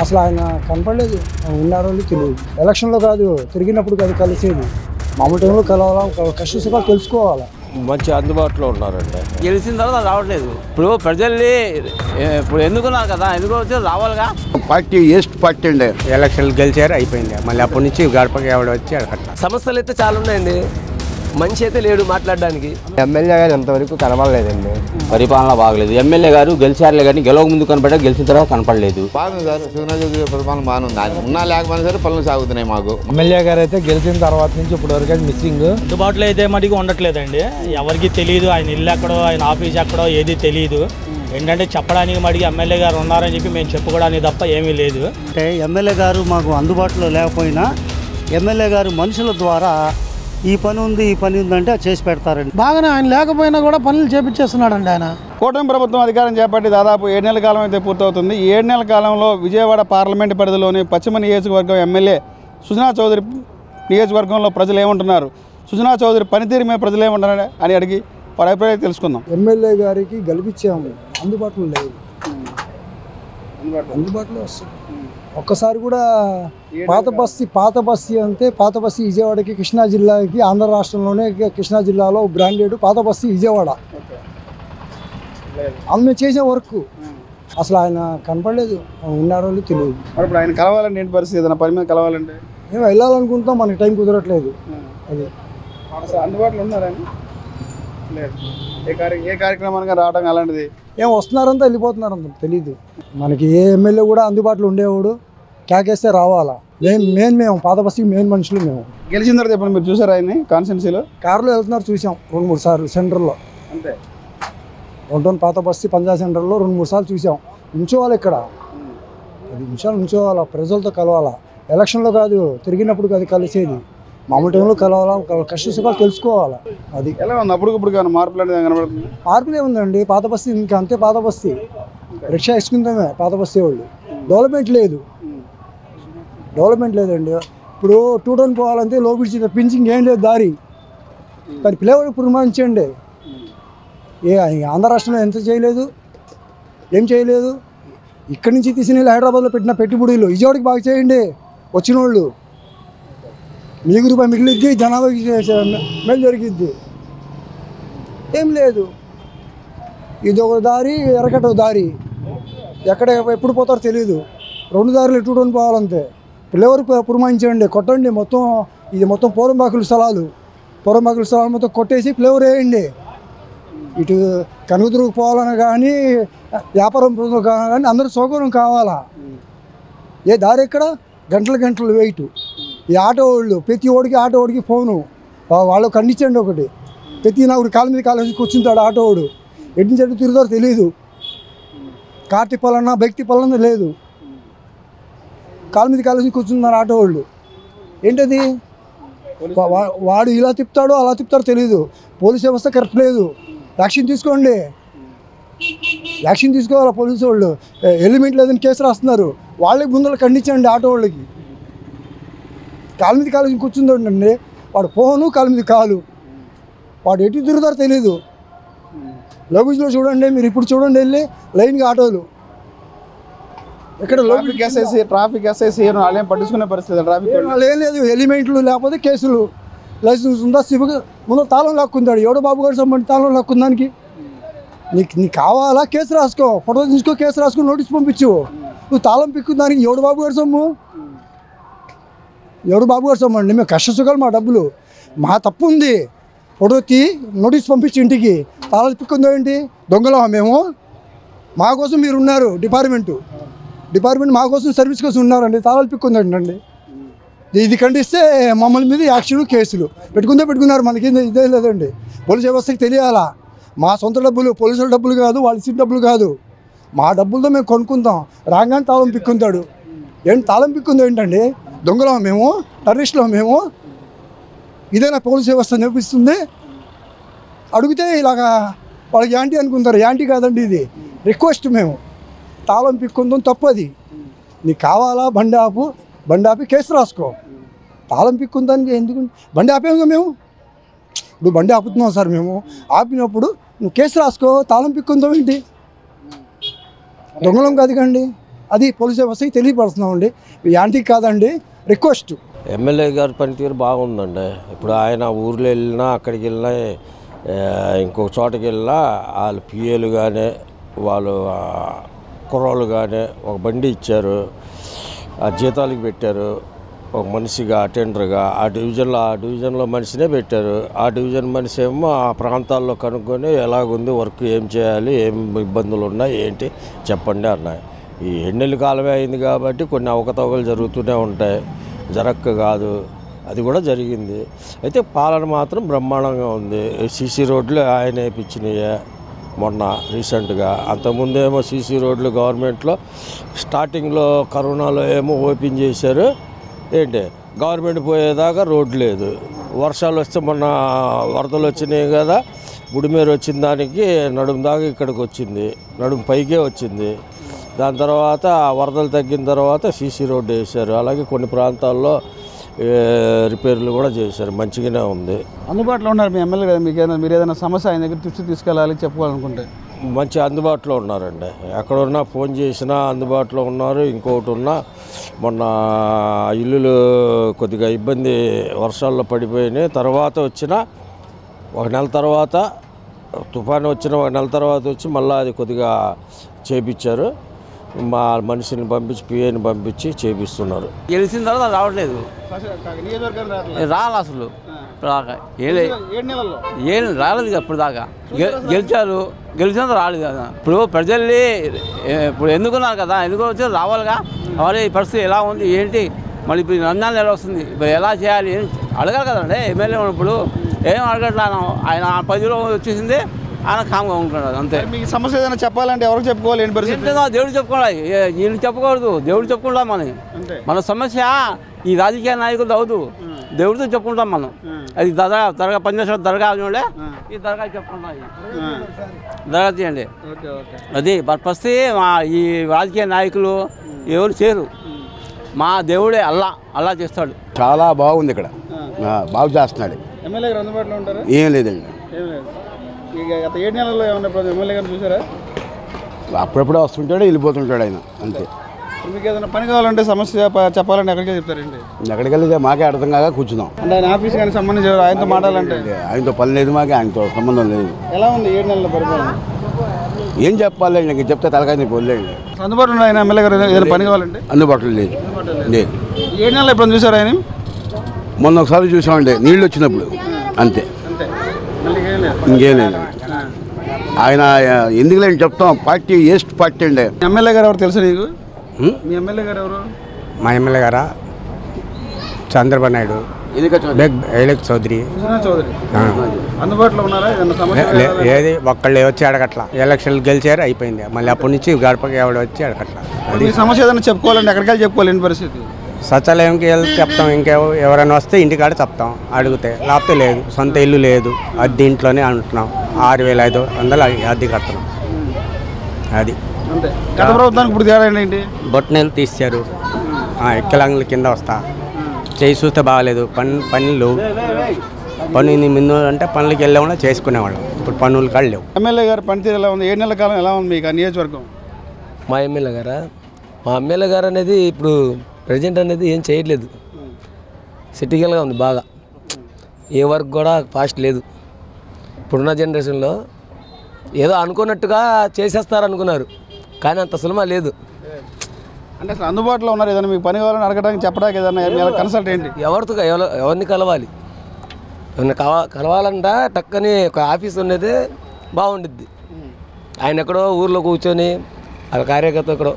అసలు ఆయన కనపడలేదు, ఉన్నారో తెలియదు. ఎలక్షన్లో కాదు, తిరిగినప్పుడు కాదు కలిసేది, మామూలు టైంలో కలవాలా, కష్ట సుఖాలు తెలుసుకోవాలా. మంచి అందుబాటులో ఉన్నారండి. గెలిచిన తర్వాత రావట్లేదు. ఇప్పుడు ప్రజల్ని ఇప్పుడు ఎన్నుకున్నారు కదా, ఎందుకు వచ్చి రావాలిగా. పార్టీ ఈస్ట్ పార్టీ అండి. ఎలక్షన్లు గెలిచారు, అయిపోయింది. మళ్ళీ అప్పటి నుంచి గడపకి ఎవడ వచ్చి అడగట్ల. సమస్యలు అయితే చాలా ఉన్నాయండి, మనిషి అయితే లేడు మాట్లాడడానికి. ఎమ్మెల్యే గారు ఎంతవరకు కనబడలేదండి. పరిపాలన బాగలేదు. ఎమ్మెల్యే గారు గెలిచారులే కానీ గెలవక ముందు కనపడ్డా, గెలిచిన తర్వాత కనపడలేదు. బాగుంది సార్, సుగుణాజీ పరిపాలన బాగుంది. ఉన్నా లేకపోయినా సరే పనులు సాగుతున్నాయి మాకు. ఎమ్మెల్యే గారు అయితే గెలిచిన తర్వాత నుంచి ఇప్పుడు వరకు మిస్సింగ్. అందుబాటులో అయితే మటుకు ఉండట్లేదండి. ఎవరికి తెలియదు ఆయన ఇల్లు ఎక్కడో, ఆయన ఆఫీస్ ఎక్కడో ఏది తెలియదు. ఏంటంటే చెప్పడానికి మటుకు ఎమ్మెల్యే గారు ఉన్నారని చెప్పి మేము చెప్పుకోవడానికి తప్ప ఏమీ లేదు. అంటే ఎమ్మెల్యే గారు మాకు అందుబాటులో లేకపోయినా ఎమ్మెల్యే గారు మనుషుల ద్వారా ఈ పని ఉంది, ఈ పని ఉందంటే చేసి పెడతారండి. బాగానే ఆయన లేకపోయినా కూడా పనులు చేపించేస్తున్నాడండి ఆయన. కూటమి ప్రభుత్వం అధికారం చేపట్టి దాదాపు 7 నెలల కాలం అయితే పూర్తవుతుంది. ఈ 7 నెలల కాలంలో విజయవాడ పార్లమెంటు పరిధిలోని పశ్చిమ నియోజకవర్గం ఎమ్మెల్యే సుజనా చౌదరి నియోజకవర్గంలో ప్రజలు ఏమంటున్నారు, సుజనా చౌదరి పనితీరు మీద ప్రజలు ఏమంటున్నారు అని అడిగి వారి అభిప్రాయం తెలుసుకుందాం. ఎమ్మెల్యే గారికి గెలిపించాము, అందుబాటులో లేదు. అందుబాటులో వస్తుంది. ఒక్కసారి కూడా పాత బస్తీ అంటే పాత బస్తీ విజయవాడకి, కృష్ణా జిల్లాకి, ఆంధ్ర రాష్ట్రంలోనే కృష్ణా జిల్లాలో బ్రాండెడ్ పాత బస్తీ విజయవాడ. ఆమె చేసే వర్క్ అసలు ఆయన కనపడలేదు, ఉన్నారో తెలియదు. ఇప్పుడు ఆయన కలవాలంటే ఏంటి పరిస్థితి? ఏదైనా పని మీద కలవాలంటే మేము వెళ్ళాలనుకుంటాం, మనకి టైం కుదరట్లేదు. అది అసలు అందుబాటులో ఉన్నారని లేదు. ఏ కార్యక్రమానికి రావడం అలాంటిది ఏం వస్తున్నారంతా వెళ్ళిపోతున్నారంత తెలియదు. మనకి ఏ ఎమ్మెల్యే కూడా అందుబాటులో ఉండేవాడు, క్యాకేస్తే రావాలా. మేము పాత బస్తీకి మెయిన్ మనుషులు. మేము గెలిచిన తర్వాత చెప్పండి, మీరు చూసారా ఆయన్ని కాన్స్టిట్యున్సీలో? కారులో వెళ్తున్నారు, చూసాం 2-3 సార్లు సెంటర్లో. అంతే. పాత బస్తీ పంచాయత్ సెంటర్లో 2-3 సార్లు చూసాం. ఉంచోవాలి ఇక్కడ, 10 నిమిషాలు ఉంచోవాలా, ప్రజలతో కలవాలా. ఎలక్షన్లో కాదు, తిరిగినప్పుడు కాదు కలిసేది, మామూలు టైంలో కలవాలా, కష్ట సుఖాలు తెలుసుకోవాలా. అది ఎలా ఉంది? అప్పటికప్పుడు కానీ మార్పులు అనేది కనబడుతుంది. మార్పులే ఉందండి. పాత బస్తీ ఇంకా అంతే, పాత బస్తీ రిక్షా వేసుకుంటామే పాత బస్తీ వాళ్ళు. డెవలప్మెంట్ లేదండి. ఇప్పుడు 2 టౌన్ పోవాలంటే లోపిడిచి తప్పించి ఏం లేదు దారి. కానీ పిల్లవాడికి పురమాయించండి. ఆంధ్ర రాష్ట్రంలో ఎంత చేయలేదు, ఏం చేయలేదు. ఇక్కడి నుంచి తీసిన హైదరాబాద్లో పెట్టిన పెట్టుబడులు విజయవాడకి బాగా చేయండి. వచ్చిన వాళ్ళు మీకు రూపాయి మిగిలిద్ది, జనాభాకి మేలు జరిగిద్ది. ఏం లేదు. ఇది ఒక దారి, ఎరకట ఒక దారి. ఎక్కడ ఎప్పుడు పోతారో తెలియదు. 2 దారులు 2 టౌన్ పోవాలంతే. పిల్లవారు పురమాయించండి, కొట్టండి. ఇది మొత్తం పూర్వంబాకుల స్థలాలు మొత్తం కొట్టేసి ఫ్లేవర్ వేయండి. ఇటు కనుగుతురుకు పోవాలని కానీ, వ్యాపారం కానీ అందరూ సౌకర్యం కావాలా. ఏ దారి ఎక్కడ గంటలు వెయిట్. ఈ ఆటో వాళ్ళు ప్రతి ఓడికి ఫోను, వాళ్ళు ఖండించండి. ఒకటి ప్రతి ఒకటి కాలు మీద కాలు కూర్చుంటాడు ఆటో వాడు. ఎటు నుంచి ఎటు తిరుగుతారో తెలియదు. కార్తీ పలన్నా భక్తి పలన్నా లేదు, కాలు మీద కాలు కూర్చున్నారు ఆటో వాళ్ళు. ఏంటది? వాడు ఇలా తిప్పుతాడో అలా తిప్పుతాడో తెలియదు. పోలీస్ వ్యవస్థ కరెక్ట్ లేదు. యాక్షన్ తీసుకోండి, యాక్షన్ తీసుకోవాలి పోలీసు వాళ్ళు. ఎలిమెంట్ లేదని కేసు రాస్తున్నారు, వాళ్ళకి ముందర ఖండించండి. ఆటో వాళ్ళకి కాలు మీద కాలు కూర్చుందండి. వాడు ఫోను, కాలు మీద కాలు, వాడు ఎటు తిరుగుతారో తెలీదు. లగేజ్లో చూడండి, మీరు ఇప్పుడు చూడండి, వెళ్ళి లైన్గా ఆటోలు ఎక్కడ ట్రాఫిక్ ఎస్ఐసి వాళ్ళేం పట్టించుకునే పరిస్థితి. ట్రాఫిక్ వాళ్ళు ఏం లేదు, ఎలిమెంట్లు లేకపోతే కేసులు. లైసెన్స్ ఉందా, సివిల్ ముందు తాళం లాక్కుంటాడు. ఎవడో బాబు గారు సంబంధించి తాళం లాక్కుందానికి. నీకు కావాలా, కేసు రాసుకో, ఫోటో తీసుకో, కేసు రాసుకుని నోటీస్ పంపించు. నువ్వు తాళం పిక్కుందానికి ఎవడు బాబు గారు సొమ్ము? అండి. మేము కష్ట సుఖాలు, మా డబ్బులు, మా తప్పు ఉంది. ఫోటో నోటీస్ పంపించి ఇంటికి. తాళాలు పిక్కుందో ఏంటి? దొంగలమా మేము? మా కోసం మీరు ఉన్నారు, డిపార్ట్మెంట్ మా కోసం, సర్వీస్ కోసం ఉన్నారండి. తాళాలు పిక్కుందండి. ఇది ఖండిస్తే మమ్మల్ని మీద యాక్షన్, కేసులు పెట్టుకున్నారు. మనకి ఇదే లేదండి. పోలీస్ వ్యవస్థకి తెలియాలా, మా సొంత డబ్బులు, పోలీసుల డబ్బులు కాదు, వాళ్ళ సీట్ డబ్బులు కాదు. మా డబ్బులతో మేము కొనుక్కుంటాం. రాగానే తాళం పిక్కుంటాడు. ఏంటి తాళం పిక్కుందో ఏంటండి? దొంగలం మేము, టెర్రరిస్టులో మేము? ఇదేనా పోలీస్ వ్యవస్థ నేర్పిస్తుంది? అడిగితే ఇలాగా వాళ్ళకి యాంటీ అనుకుంటారు. యాంటీ కాదండి, ఇది రిక్వెస్ట్. మేము తాళం పిక్కుందాం, తప్పు అది. నీకు కావాలా, బండి ఆపి కేసు రాసుకో. తాళం పిక్కుందానికి ఎందుకు? బండి ఆపేమో మేము. ఇప్పుడు బండి ఆపుతున్నాం సార్, మేము ఆపినప్పుడు నువ్వు కేసు రాసుకో. తాళం పిక్కుందాం ఏంటి? దొంగలం కాదు కండి. అది పోలీస్ వ్యవస్థకి తెలియపరుస్తున్నామండి. యాంటీ కాదండి, రిక్వెస్ట్. ఎమ్మెల్యే గారి పనితీరు బాగుందండి. ఇప్పుడు ఆయన ఊర్లో వెళ్ళినా అక్కడికి వెళ్ళినా ఇంకొక చోటకి వెళ్ళినా వాళ్ళు పిఏలు కానీ వాళ్ళు కుర్రోళ్ళు కానీ ఒక బండి ఇచ్చారు, ఆ జీతాలకు పెట్టారు, ఒక మనిషిగా అటెండర్గా ఆ డివిజన్లో మనిషినే పెట్టారు. ఆ డివిజన్ మనిషి ఏమో ఆ ప్రాంతాల్లో కనుక్కొని ఎలాగుంది వర్క్, ఏం చేయాలి, ఏం ఇబ్బందులు ఉన్నాయి, ఏంటి చెప్పండి అన్నాయి. ఈ ఎన్నెల్లి కాలమే అయింది కాబట్టి కొన్ని అవకతవకలు జరుగుతూనే ఉంటాయి, జరక్క కాదు, అది కూడా జరిగింది. అయితే పాలన మాత్రం బ్రహ్మాండంగా ఉంది. సీసీ రోడ్లు ఆయన వేయించినాయే మొన్న రీసెంట్గా. అంతకుముందేమో సీసీ రోడ్లు గవర్నమెంట్లో స్టార్టింగ్లో కరోనాలో ఏమో ఓపెన్ చేశారు, ఏంటి గవర్నమెంట్ పోయేదాకా రోడ్డు లేదు. వర్షాలు వస్తే మొన్న వరదలు వచ్చినాయి కదా, గుడిమేరు వచ్చిన దానికి నడుము దాకా ఇక్కడికి వచ్చింది, నడుము పైకే వచ్చింది. దాని తర్వాత వరదలు తగ్గిన తర్వాత సీసీ రోడ్డు వేశారు. అలాగే కొన్ని ప్రాంతాల్లో రిపేర్లు కూడా చేశారు, మంచిగానే ఉంది. అందుబాటులో ఉన్నారు మీ ఎమ్మెల్యే కదా, మీరు ఏదైనా సమస్య ఆయన దగ్గర దృష్టి తీసుకెళ్ళాలి చెప్పుకోవాలనుకుంటే? మంచి అందుబాటులో ఉన్నారండి. ఎక్కడున్నా ఫోన్ చేసినా అందుబాటులో ఉన్నారు. ఇంకొకటి ఉన్నా మొన్న ఇల్లులు కొద్దిగా ఇబ్బంది వర్షాల్లో పడిపోయినాయి. తర్వాత వచ్చిన ఒక నెల తర్వాత తుఫాను వచ్చిన ఒక నెల తర్వాత వచ్చి మళ్ళీ అది కొద్దిగా చేపించారు. మా మనిషిని పంపించి పిఏని పంపించి చేపిస్తున్నారు. గెలిచిన తర్వాత రావట్లేదు, రాలి అసలు ఏం రాలేదు అప్పుడు దాకా. గెలిచిన రాలేదు కదా. ఇప్పుడు ప్రజల్ని ఇప్పుడు ఎన్నుకున్నారు కదా, ఎందుకు వచ్చి రావాలిగా. అవరే ఈ పరిస్థితి ఎలా ఉంది ఏంటి, మళ్ళీ ఇప్పుడు రంజాన్ ఎలా వస్తుంది, ఇప్పుడు ఎలా చేయాలి అడగాలి కదండి. ఎమ్మెల్యే ఉన్నప్పుడు ఏం అడగట్లా, ఆయన 10 రోజులు వచ్చేసింది, ఆయన కామ్గా ఉంటున్నాడు అంతే. మీకు సమస్య ఏదైనా చెప్పాలంటే ఎవరికి చెప్పుకోవాలి, ఏంటి పరిస్థితి? దేవుడు చెప్పుకోవాలి, వీళ్ళు చెప్పకూడదు, దేవుడు చెప్పుకుంటాం మన సమస్య. ఈ రాజకీయ నాయకులు అవదు, దేవుడితో చెప్పుకుంటాం మనం. అది దర్గా పనిచేసిన దర్గా చూడండి, ఈ దర్గా చెప్పుకుంటాం, దర్గా తీయండి. అది పరిస్థితి. ఈ రాజకీయ నాయకులు ఎవరు చేయరు, మా దేవుడే అల్లా చేస్తాడు. చాలా బాగుంది ఇక్కడ, బాగు చేస్తున్నాడు. ఎమ్మెల్యే గారు అందుబాటులో ఉంటారు? ఏం లేదండి. గత 7 నెలల్లో ఏమన్నా ఎమ్మెల్యే గారు చూసారా? అప్పుడప్పుడు వస్తుంటాడు, వెళ్ళిపోతుంటాడు ఆయన, అంతే. మీకు ఏదైనా పని కావాలంటే సమస్య చెప్పాలంటే ఎక్కడికే చెప్తారండి? ఎక్కడికి వెళ్ళి మాకే అర్థం కాక కూర్చున్నాం. అంటే ఆయన ఆఫీస్ కానీ సంబంధించి ఆయనతో మాట్లాడాలంటే? ఆయనతో పని లేదు, మాకే ఆయనతో సంబంధం లేదు. ఎలా ఉంది 7 నెలల పరిపాలన? ఏం చెప్పాలండి, నీకు చెప్తే తలకాయ పోలేండి. అందుబాటులో ఉన్న ఆయన ఎమ్మెల్యే గారు ఏదైనా పని కావాలంటే? అందుబాటులో లేదు. 7 నెలలు ఎప్పుడు చూసారు ఆయన? మొన్న ఒకసారి చూసామండి, నీళ్ళు వచ్చినప్పుడు, అంతే, ఇంకేం లేదు. ఆయన ఎందుకు లేని చెప్తాం, పార్టీ వేస్ట్ పార్టీ అండి. ఎమ్మెల్యే గారు ఎవరు తెలుసు నీకు? మీ ఎమ్మెల్యే గారు ఎవరు? మా ఎమ్మెల్యే గారా చంద్రబాబు నాయుడు, ఎలక్ చౌదరి. అందుబాటులో ఉన్నారా? ఏది ఒక్కళ్ళు వచ్చి అడగట్లా. ఎలక్షన్లు గెలిచారు, అయిపోయింది. మళ్ళీ అప్పటి నుంచి గడపకి ఎవడ వచ్చి అడగట్లా. మీ సమస్య ఏదైనా చెప్పుకోవాలంటే ఎక్కడికి వెళ్ళి చెప్పుకోవాలి, ఏంటి పరిస్థితి? సచివాలయంకి వెళ్ళి చెప్తాం, ఎవరైనా వస్తే ఇంటికాడ చెప్తాం, అడిగితే. లేకపోతే లేదు, సొంత ఇల్లు లేదు, అద్దె ఇంట్లోనే అంటున్నాం. 6,500 అద్దె కడుతున్నాం. అది గత ప్రభుత్వానికి ఇప్పుడు తేడా ఏంటి? బొట్టనెలు తీశారు, ఎక్కలాంగుల కింద వస్తా, చేసి చూస్తే బాగాలేదు. పన్ను ముందు అంటే పనులకి వెళ్ళేవాళ్ళం, చేసుకునేవాళ్ళం. ఇప్పుడు పన్నులు కాళ్ళు లేవు. ఎమ్మెల్యే గారు పనితీరు ఎలా ఉంది? 7 నెలల కాలం ఎలా ఉంది మీకు ఆ నియోజకవర్గం? మా ఎమ్మెల్యే గారు అనేది ఇప్పుడు ప్రజెంట్ అనేది ఏం చేయట్లేదు. సిటికల్గా ఉంది బాగా, ఏ వర్క్ కూడా ఫాస్ట్ లేదు. ఇప్పుడున్న జనరేషన్లో ఏదో అనుకున్నట్టుగా చేసేస్తారు అనుకున్నారు, కానీ అంత సులభం లేదు. అంటే అసలు అందుబాటులో ఉన్నారు, ఏదైనా మీకు పని కావాలని అడగడానికి చెప్పడానికి ఏదైనా కన్సల్ట్ ఏంటి? ఎవరిని కలవాలి, ఎవరిని కలవాలంట టక్కని ఒక ఆఫీస్ ఉన్నది బాగుండిద్ది. ఆయన ఎక్కడో ఊర్లో కూర్చొని వాళ్ళ కార్యకర్త ఎక్కడో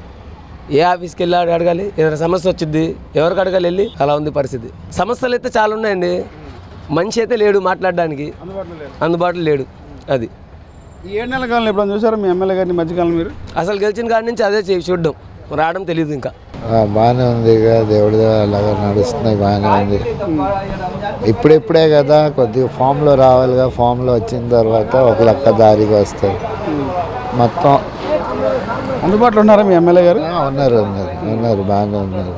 ఏ ఆఫీస్కి వెళ్ళి అడగాలి, ఏదైనా సమస్య వచ్చింది ఎవరికి అడగాలి వెళ్ళి, అలా ఉంది పరిస్థితి. సమస్యలు అయితే చాలా ఉన్నాయండి, మనిషి అయితే లేడు మాట్లాడడానికి, అందుబాటులో లేడు. అది ఈ 7 నెలల కాలంలో ఎప్పుడు చూసారు మీ ఎమ్మెల్యే గారిని మధ్యకాలం? మీరు అసలు గెలిచిన కాడి నుంచి అదే చూడడం, రావడం తెలియదు. ఇంకా బాగానే ఉంది, ఇక దేవుడి అలాగా నడుస్తున్నాయి, బాగానే ఉంది. ఇప్పుడే కదా కొద్దిగా ఫామ్లో రావాలిగా, ఫామ్లో వచ్చిన తర్వాత ఒక లెక్క దారికి వస్తాయి. మొత్తం అందుబాటులో ఉన్నారా మీ ఎమ్మెల్యే గారు? ఉన్నారు బాగానే ఉన్నారు.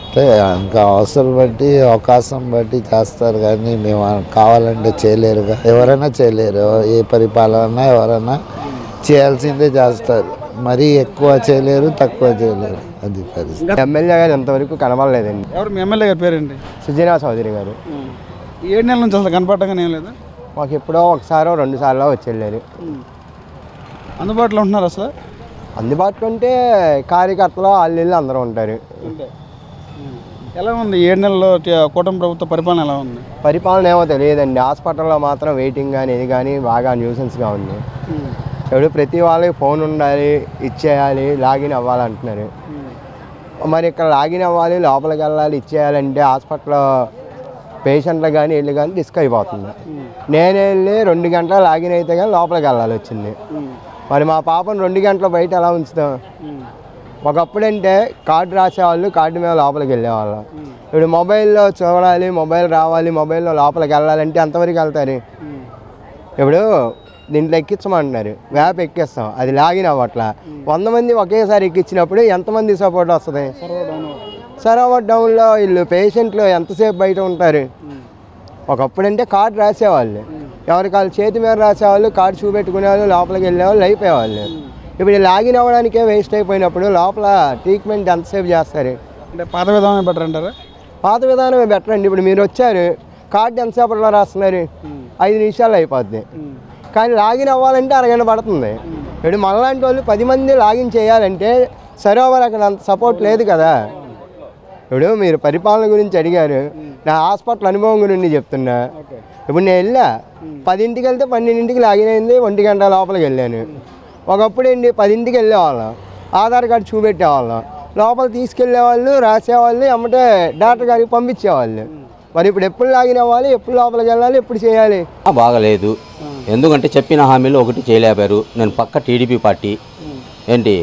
అంటే ఇంకా అవసరం బట్టి అవకాశం బట్టి చేస్తారు, కానీ మేము కావాలంటే చేయలేరుగా. ఎవరైనా చేయలేరు, ఏ పరిపాలన ఎవరైనా చేయాల్సిందే చేస్తారు. మరీ ఎక్కువ చేయలేరు, తక్కువ చేయలేరు, అది పరిస్థితి. ఎమ్మెల్యే గారు ఎంతవరకు కనబడలేదండి. ఎవరు మీ ఎమ్మెల్యే గారి పేరేంటి? సుజనా చౌదరి గారు. 7 నెలల నుంచి అసలు కనపడటం ఏం లేదా? మాకు ఎప్పుడో ఒకసారో 2 సార్లు వచ్చి వెళ్ళారు. అందుబాటులో ఉంటున్నారు అసలు? అందుబాటులో ఉంటే కార్యకర్తలు వాళ్ళు అందరూ ఉంటారు. ఎలా ఉంది 7 నెలల్లో కూటమి ప్రభుత్వ పరిపాలన ఎలా ఉంది? పరిపాలన ఏమో తెలియదండి. హాస్పిటల్లో మాత్రం వెయిటింగ్ కానీ ఇది కానీ బాగా న్యూసెన్స్గా ఉంది. ఇప్పుడు ప్రతి వాళ్ళకి ఫోన్ ఉండాలి, ఇచ్చేయాలి, లాగిన్ అవ్వాలంటున్నారు. మరి ఇక్కడ లాగిన్ అవ్వాలి, లోపలికి వెళ్ళాలి, ఇచ్చేయాలంటే హాస్పిటల్లో పేషెంట్లు కానీ వీళ్ళు కానీ రిస్క్ అయిపోతుంది. నేను వెళ్ళి 2 గంటలు లాగిన్ అయితే కానీ లోపలికి వెళ్ళాలి వచ్చింది. మరి మా పాపను 2 గంటలు బయట ఎలా ఉంచుతాం? ఒకప్పుడంటే కార్డు రాసేవాళ్ళు, కార్డు మీద లోపలికి వెళ్ళేవాళ్ళం. ఇప్పుడు మొబైల్లో చూడాలి, మొబైల్ రావాలి, మొబైల్లో లోపలికి వెళ్ళాలంటే ఎంతవరకు వెళ్తారు? ఇప్పుడు దీంట్లో ఎక్కించమంటున్నారు, యాప్ ఎక్కిస్తాం, అది లాగిన్ అవ్వట్లా. 100 మంది ఒకేసారి ఎక్కించినప్పుడు ఎంతమంది సపోర్ట్ వస్తుంది? సర్వర్ డౌన్లో వీళ్ళు పేషెంట్లు ఎంతసేపు బయట ఉంటారు? ఒకప్పుడంటే కార్డు రాసేవాళ్ళు, ఎవరికి వాళ్ళు చేతి మీద రాసేవాళ్ళు, కార్డు చూపెట్టుకునేవాళ్ళు, లోపలికి వెళ్ళేవాళ్ళు, అయిపోయేవాళ్ళు. ఇప్పుడు లాగిన్ అవ్వడానికే వేస్ట్ అయిపోయినప్పుడు లోపల ట్రీట్మెంట్ ఎంతసేపు చేస్తారు? అంటే పాత విధానమే బెటర్ అంటారా? పాత విధానమే బెటర్ అండి. ఇప్పుడు మీరు వచ్చారు, కార్డు ఎంతసేపట్లో రాస్తున్నారు? 5 నిమిషాలు అయిపోద్ది. కానీ లాగిన్ అవ్వాలంటే అరగంట పడుతుంది. ఇప్పుడు మనలాంటి వాళ్ళు 10 మంది లాగిన్ చేయాలంటే సర్వర్ అక్కడ అంత సపోర్ట్ లేదు కదా. ఇప్పుడు మీరు పరిపాలన గురించి అడిగారు, నా హాస్పిటల్ అనుభవం గురించి చెప్తున్నా. ఇప్పుడు నేను వెళ్ళా 10ంటికి వెళ్తే 12ంటికి లాగిన్ అయింది, 1 గంట లోపలికి వెళ్ళాను. ఒకప్పుడు ఏంటి 10ంటికి వెళ్ళేవాళ్ళం, ఆధార్ కార్డు చూపెట్టేవాళ్ళం, లోపల తీసుకెళ్ళేవాళ్ళు, రాసేవాళ్ళు, అమ్మటే డాక్టర్ గారికి పంపించేవాళ్ళు. మరి ఇప్పుడు ఎప్పుడు లాగిన్ అవ్వాలి, ఎప్పుడు లోపలికి వెళ్ళాలి, ఎప్పుడు చేయాలి? బాగలేదు. ఎందుకంటే చెప్పిన హామీలు ఒకటి చేయలేపారు. నేను పక్క టీడీపీ పార్టీ ఏంటి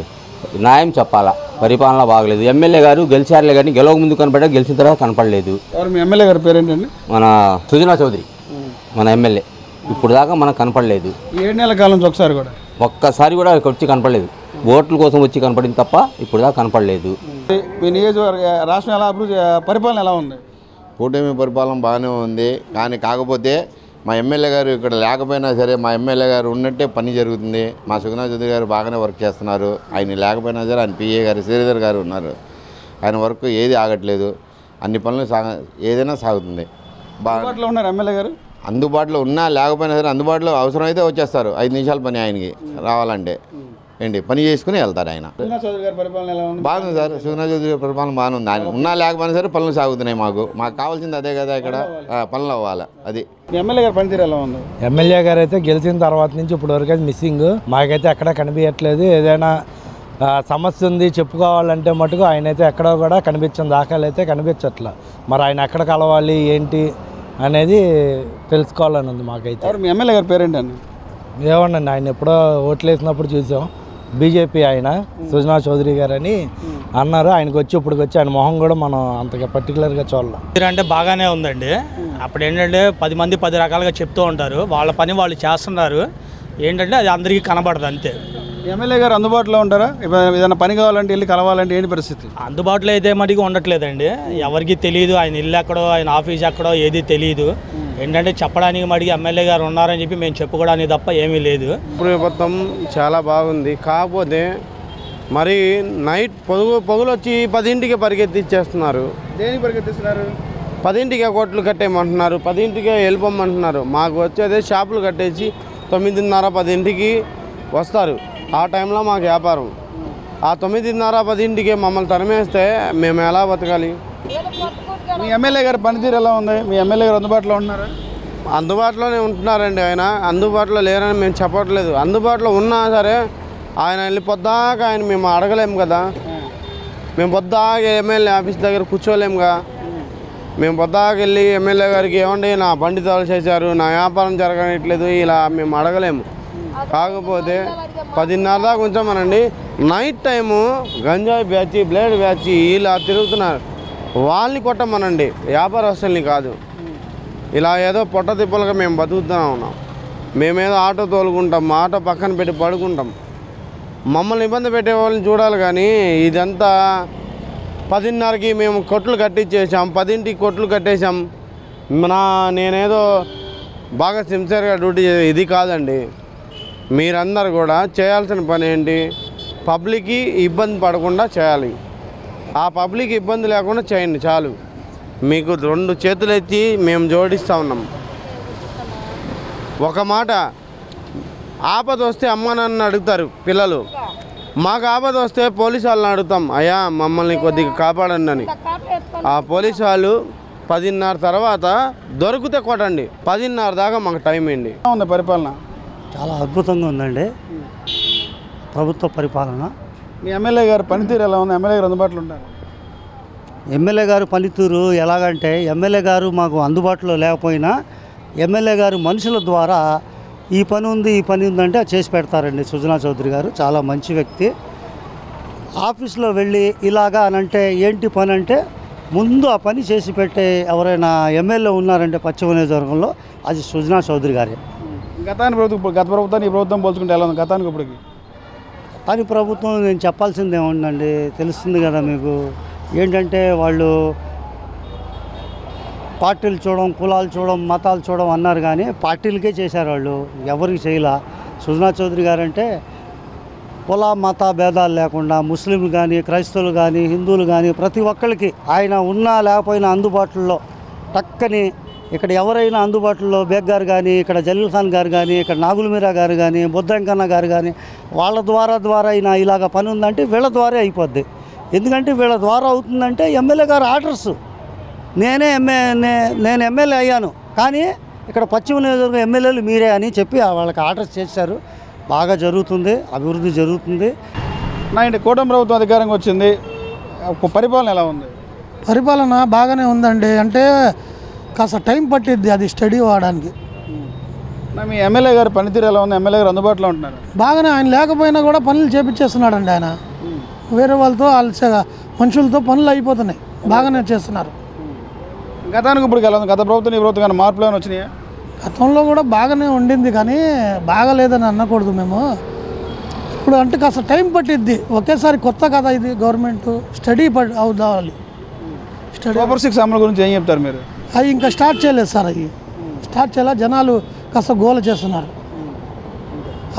న్యాయం చెప్పాలా, పరిపాలన బాగలేదు. ఎమ్మెల్యే గారు గెలిచారులే కానీ గెలవక ముందు కనపడ్డా, గెలిచిన తర్వాత కనపడలేదు. ఎవరు మీ ఎమ్మెల్యే గారి పేరేంటండి? మన సుజనా చౌదరి మన ఎమ్మెల్యే. ఇప్పుడు దాకా మనకు కనపడలేదు. 7 నెలల కాలం నుంచి ఒక్కసారి కూడా వచ్చి కనపడలేదు. ఓట్ల కోసం వచ్చి కనపడింది తప్ప ఇప్పుడు దాకా కనపడలేదు. మీ నియోజకవర్గ రాష్ట్రం ఎలా అభివృద్ధి, పరిపాలన ఎలా ఉంది? కూటమి పరిపాలన బాగానే ఉంది. కానీ కాకపోతే మా ఎమ్మెల్యే గారు ఇక్కడ లేకపోయినా సరే, మా ఎమ్మెల్యే గారు ఉన్నట్టే పని జరుగుతుంది. మా సుజనా చౌదరి గారు బాగానే వర్క్ చేస్తున్నారు. ఆయన లేకపోయినా సరే ఆయన పిఏ గారు శ్రీధర్ గారు ఉన్నారు. ఆయన వర్క్ ఏది ఆగట్లేదు, అన్ని పనులు ఏదైనా సాగుతుంది. అందుబాటులో ఉన్నారు ఎమ్మెల్యే గారు? అందుబాటులో ఉన్నా లేకపోయినా సరే అందుబాటులో అవసరమైతే వచ్చేస్తారు. 5 నిమిషాల పని ఆయనకి రావాలంటే ఏంటి పని చేసుకుని వెళ్తారు ఆయన. బాగుంది సార్, సుజనా చౌదరి గారి పరిపాలన బాగానే ఉంది. ఆయన ఉన్నా లేకపోయినా సరే పనులు సాగుతున్నాయి. మాకు కావాల్సింది అదే కదా, ఇక్కడ పనులు అవ్వాలి. అది ఎమ్మెల్యే గారి పనితీరు ఎలా ఉంది? ఎమ్మెల్యే గారు అయితే గెలిచిన తర్వాత నుంచి ఇప్పుడు వరకు అయితే మిస్సింగ్, మాకైతే ఎక్కడ కనిపించట్లేదు. ఏదైనా సమస్య ఉంది చెప్పుకోవాలంటే మటుకు ఆయన అయితే ఎక్కడో కూడా కనిపించిన దాఖలు అయితే కనిపించట్లా. మరి ఆయన ఎక్కడ కలవాలి ఏంటి అనేది తెలుసుకోవాలని ఉంది మాకైతే. మీ ఎమ్మెల్యే గారి పేరేంటండి? ఏమన్నా ఆయన ఎప్పుడో ఓట్లు వేసినప్పుడు చూసాం, బీజేపీ ఆయన సుజనా చౌదరి గారు అని అన్నారు. ఆయనకు వచ్చి ఇప్పుడు వచ్చి ఆయన మొహం కూడా మనం అంతగా పర్టికులర్గా చూడలేం. అంటే బాగానే ఉందండి. అప్పుడు ఏంటంటే 10 మంది 10 రకాలుగా చెప్తూ ఉంటారు, వాళ్ళ పని వాళ్ళు చేస్తున్నారు. ఏంటంటే అది అందరికీ కనబడదు అంతే. ఎమ్మెల్యే గారు అందుబాటులో ఉంటారా? ఏదైనా పని కావాలంటే వెళ్ళి కలవాలంటే ఏంటి పరిస్థితి? అందుబాటులో అయితే మటుకు ఉండట్లేదండి. ఎవరికి తెలియదు ఆయన ఇల్లు ఎక్కడో, ఆయన ఆఫీస్ ఎక్కడో ఏది తెలియదు. ఏంటంటే చెప్పడానికి మటుకు ఎమ్మెల్యే గారు ఉన్నారని చెప్పి మేము చెప్పుకోవడానికి తప్ప ఏమీ లేదు. ఇప్పుడు మొత్తం చాలా బాగుంది. కాకపోతే మరి నైట్ పొగులు వచ్చి 10ంటికి పరిగెత్తిచ్చేస్తున్నారు. దేనికి పరిగెత్తిస్తున్నారు? 10ంటికే కోట్లు కట్టేయమంటున్నారు, 10ంటికే వెళ్ళిపోమంటున్నారు. మాకు వచ్చేదే షాపులు కట్టేసి 9:30 10ంటికి వస్తారు. ఆ టైంలో మాకు వ్యాపారం. ఆ 9:30 10ంటికి మమ్మల్ని తరిమేస్తే మేము ఎలా బతకాలి? మీ ఎమ్మెల్యే గారి పనితీరు ఎలా ఉంది? మీ ఎమ్మెల్యే గారు అందుబాటులో ఉన్నారా? అందుబాటులోనే ఉంటున్నారండి. ఆయన అందుబాటులో లేరని మేము చెప్పట్లేదు. అందుబాటులో ఉన్నా సరే ఆయన వెళ్ళి పొద్దాక ఆయన మేము అడగలేము కదా. మేము పొద్దాక ఎమ్మెల్యే ఆఫీస్ దగ్గర కూర్చోలేముగా. మేము పొద్దాక వెళ్ళి ఎమ్మెల్యే గారికి ఏమండి నా బండి తోలు చేశారు, నా వ్యాపారం జరగట్లేదు ఇలా మేము అడగలేము. కాకపోతే 10:30 దాకా ఉంచామనండి. నైట్ టైము గంజాయి బ్యాచ్, బ్లేడ్ బ్యాచ్ ఇలా తిరుగుతున్నారు. వాళ్ళని కొట్టమనండి, వ్యాపారస్తుల్ని కాదు. ఇలా ఏదో పొట్ట తిప్పలుగా మేము బతుకుతూ ఉన్నాం. మేమేదో ఆటో తోలుకుంటాం, ఆటో పక్కన పెట్టి పడుకుంటాం. మమ్మల్ని ఇబ్బంది పెట్టే వాళ్ళని చూడాలి. కానీ ఇదంతా 10:30కి మేము కొట్లు కట్టించేసాం, 10ంటికి కొట్లు కట్టేసాం. నేనేదో బాగా సిన్సియర్గా డ్యూటీ ఇది కాదండి. మీరందరూ కూడా చేయాల్సిన పని ఏంటి? పబ్లిక్కి ఇబ్బంది పడకుండా చేయాలి. ఆ పబ్లిక్ ఇబ్బంది లేకుండా చేయండి చాలు. మీకు 2 చేతులు ఎత్తి మేము జోడిస్తూ ఉన్నాం. ఒక మాట, ఆపద వస్తే అమ్మ నాన్న అడుగుతారు పిల్లలు, మాకు ఆపద వస్తే పోలీసు వాళ్ళని అడుగుతాం, అయ్యా మమ్మల్ని కొద్దిగా కాపాడండి అని. ఆ పోలీసు వాళ్ళు 10:30 తర్వాత దొరికితే కొట్టండి, 10:30 దాకా మాకు టైం ఏంటి. ఉంది పరిపాలన చాలా అద్భుతంగా ఉందండి ప్రభుత్వ పరిపాలన. మీ ఎమ్మెల్యే గారు పనితీరు ఎలా ఉంది? ఎమ్మెల్యే గారు అందుబాటులో ఉంటారు? ఎమ్మెల్యే గారు పనితీరు ఎలాగంటే, ఎమ్మెల్యే గారు మాకు అందుబాటులో లేకపోయినా ఎమ్మెల్యే గారు మనుషుల ద్వారా ఈ పని ఉంది ఈ పని ఉందంటే అది చేసి పెడతారండి. సుజనా చౌదరి గారు చాలా మంచి వ్యక్తి. ఆఫీస్లో వెళ్ళి ఇలాగా అని అంటే ఏంటి పని అంటే ముందు ఆ పని చేసి పెట్టే ఎవరైనా ఎమ్మెల్యే ఉన్నారంటే పశ్చిమ నియోజకవర్గంలో అది సుజనా చౌదరి గారే. గత ప్రభుత్వాన్ని ఈ ప్రభుత్వం పోల్చుకుంటే ఎలా ఉంది గతానికి ఇప్పటికి? కానీ ప్రభుత్వం నేను చెప్పాల్సింది ఏముందండి, తెలుస్తుంది కదా మీకు. ఏంటంటే వాళ్ళు పార్టీలు చూడడం, కులాలు చూడడం, మతాలు చూడడం అన్నారు కానీ పార్టీలకే చేశారు వాళ్ళు, ఎవరికి చేయలా. సుజనా చౌదరి గారు అంటే కుల మత భేదాలు లేకుండా ముస్లింలు కానీ క్రైస్తవులు కానీ హిందువులు కానీ ప్రతి ఒక్కరికి ఆయన ఉన్నా లేకపోయినా అందుబాటులో టక్కని ఇక్కడ ఎవరైనా అందుబాటులో బేగ్ గారు కానీ ఇక్కడ జలీల్ ఖాన్ గారు కానీ ఇక్కడ నాగుల మీరా గారు కానీ బుద్ధంకన్న గారు కానీ వాళ్ళ ద్వారా అయినా ఇలాగ పని ఉందంటే వీళ్ళ ద్వారా అయిపోద్ది. ఎందుకంటే వీళ్ళ ద్వారా అవుతుందంటే ఎమ్మెల్యే గారు ఆర్డర్స్. నేను ఎమ్మెల్యే అయ్యాను కానీ ఇక్కడ పశ్చిమ నియోజకవర్గం ఎమ్మెల్యేలు మీరే అని చెప్పి వాళ్ళకి ఆర్డర్స్ చేశారు. బాగా జరుగుతుంది, అభివృద్ధి జరుగుతుంది. నా ఇంటి కూటమి ప్రభుత్వం అధికారంగా వచ్చింది, పరిపాలన ఎలా ఉంది? పరిపాలన బాగానే ఉందండి. అంటే కాస్త టైం పట్టిద్ది అది స్టడీ అవ్వడానికి. మీ ఎమ్మెల్యే గారు పనితీరు ఎలా ఉంది? ఎమ్మెల్యే గారు అందుబాటులో ఉంటున్నారు? బాగానే, ఆయన లేకపోయినా కూడా పనులు చేపించేస్తున్నాడండి. ఆయన వేరే వాళ్ళతో మనుషులతో పనులు అయిపోతున్నాయి, బాగానే చేస్తున్నారు. గతానికి ఇప్పుడు ఎలా ఉంది? గత ప్రభుత్వం ఈ ప్రభుత్వం కానీ మార్పులు ఏమైనా వచ్చినాయా? గతంలో కూడా బాగానే ఉండింది కానీ బాగాలేదని అనకూడదు మేము. ఇప్పుడు అంటే కాస్త టైం పట్టిద్ది, ఒకేసారి కొత్త కదా ఇది గవర్నమెంట్, స్టడీ అవ్వాలి. సూపర్ 6 అమలు గురించి ఏం చెప్తారు మీరు? అవి ఇంకా స్టార్ట్ చేయలేదు సార్, అవి స్టార్ట్ చేయాలి. జనాలు కాస్త గోల చేస్తున్నారు.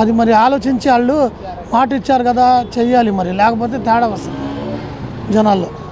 అది మరి ఆలోచించి వాళ్ళు మాట ఇచ్చారు కదా చెయ్యాలి, మరి లేకపోతే తేడా వస్తుంది జనాల్లో.